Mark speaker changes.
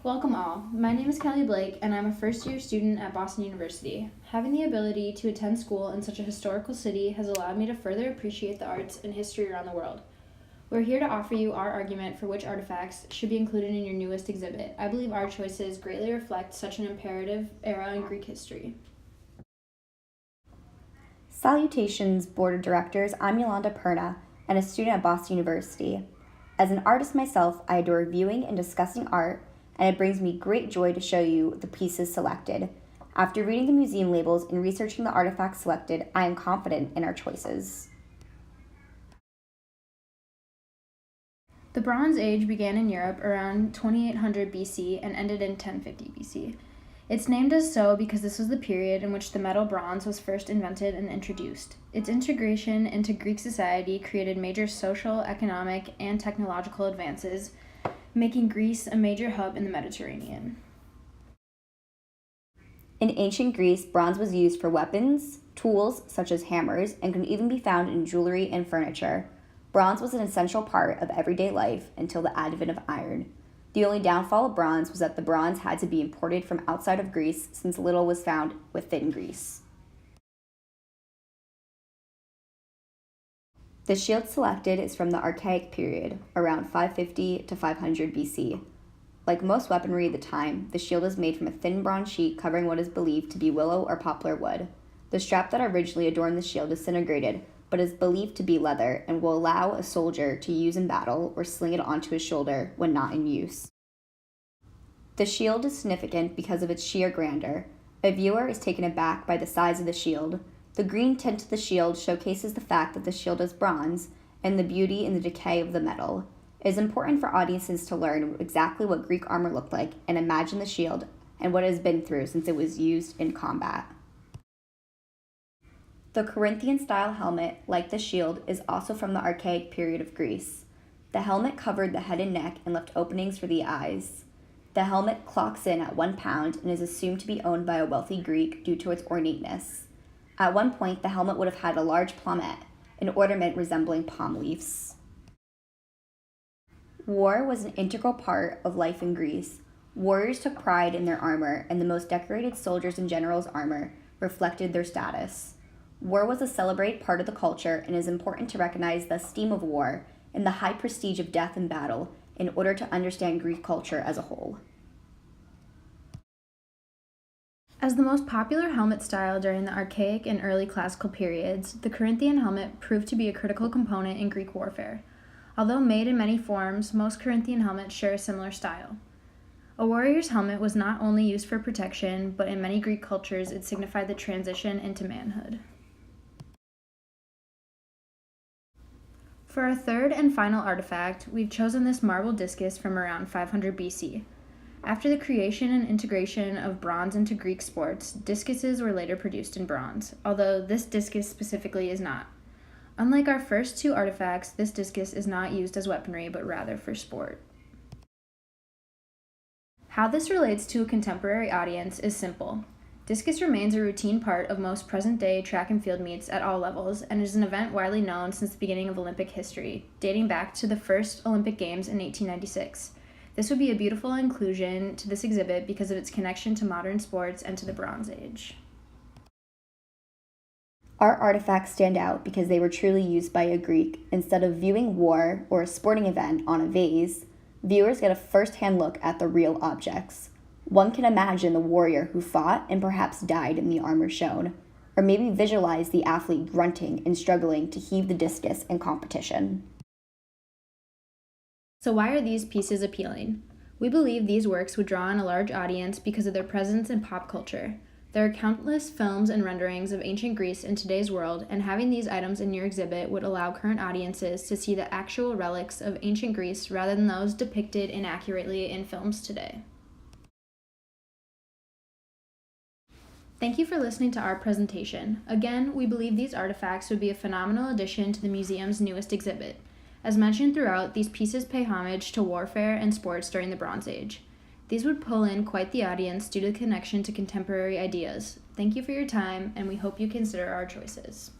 Speaker 1: Welcome all. My name is Kelly Blake, and I'm a first-year student at Boston University. Having the ability to attend school in such a historical city has allowed me to further appreciate the arts and history around the world. We're here to offer you our argument for which artifacts should be included in your newest exhibit. I believe our choices greatly reflect such an imperative era in Greek history.
Speaker 2: Salutations, Board of Directors. I'm Yolanda Perna and a student at Boston University. As an artist myself, I adore viewing and discussing art, and it brings me great joy to show you the pieces selected. After reading the museum labels and researching the artifacts selected, I am confident in our choices.
Speaker 1: The Bronze Age began in Europe around 2800 BC and ended in 1050 BC. It's named as so because this was the period in which the metal bronze was first invented and introduced. Its integration into Greek society created major social, economic, and technological advances, making Greece a major hub in the Mediterranean.
Speaker 2: In ancient Greece, bronze was used for weapons, tools such as hammers, and could even be found in jewelry and furniture. Bronze was an essential part of everyday life until the advent of iron. The only downfall of bronze was that the bronze had to be imported from outside of Greece since little was found within Greece. The shield selected is from the Archaic period, around 550 to 500 BC. Like most weaponry at the time, the shield is made from a thin bronze sheet covering what is believed to be willow or poplar wood. The strap that originally adorned the shield disintegrated, but is believed to be leather and will allow a soldier to use in battle or sling it onto his shoulder when not in use. The shield is significant because of its sheer grandeur. A viewer is taken aback by the size of the shield. The green tint of the shield showcases the fact that the shield is bronze and the beauty in the decay of the metal. It is important for audiences to learn exactly what Greek armor looked like and imagine the shield and what it has been through since it was used in combat. The Corinthian-style helmet, like the shield, is also from the Archaic period of Greece. The helmet covered the head and neck and left openings for the eyes. The helmet clocks in at 1 pound and is assumed to be owned by a wealthy Greek due to its ornateness. At one point, the helmet would have had a large plummet, an ornament resembling palm leaves. War was an integral part of life in Greece. Warriors took pride in their armor, and the most decorated soldiers and generals' armor reflected their status. War was a celebrated part of the culture, and it is important to recognize the esteem of war and the high prestige of death in battle in order to understand Greek culture as a whole.
Speaker 1: As the most popular helmet style during the Archaic and early Classical periods, the Corinthian helmet proved to be a critical component in Greek warfare. Although made in many forms, most Corinthian helmets share a similar style. A warrior's helmet was not only used for protection, but in many Greek cultures it signified the transition into manhood. For our third and final artifact, we've chosen this marble discus from around 500 BC. After the creation and integration of bronze into Greek sports, discuses were later produced in bronze, although this discus specifically is not. Unlike our first two artifacts, this discus is not used as weaponry, but rather for sport. How this relates to a contemporary audience is simple. Discus remains a routine part of most present-day track and field meets at all levels, and is an event widely known since the beginning of Olympic history, dating back to the first Olympic Games in 1896. This would be a beautiful inclusion to this exhibit because of its connection to modern sports and to the Bronze Age.
Speaker 2: Our artifacts stand out because they were truly used by a Greek. Instead of viewing war or a sporting event on a vase, viewers get a first-hand look at the real objects. One can imagine the warrior who fought and perhaps died in the armor shown, or maybe visualize the athlete grunting and struggling to heave the discus in competition.
Speaker 1: So why are these pieces appealing? We believe these works would draw in a large audience because of their presence in pop culture. There are countless films and renderings of ancient Greece in today's world, and having these items in your exhibit would allow current audiences to see the actual relics of ancient Greece rather than those depicted inaccurately in films today. Thank you for listening to our presentation. Again, we believe these artifacts would be a phenomenal addition to the museum's newest exhibit. As mentioned throughout, these pieces pay homage to warfare and sports during the Bronze Age. These would pull in quite the audience due to the connection to contemporary ideas. Thank you for your time, and we hope you consider our choices.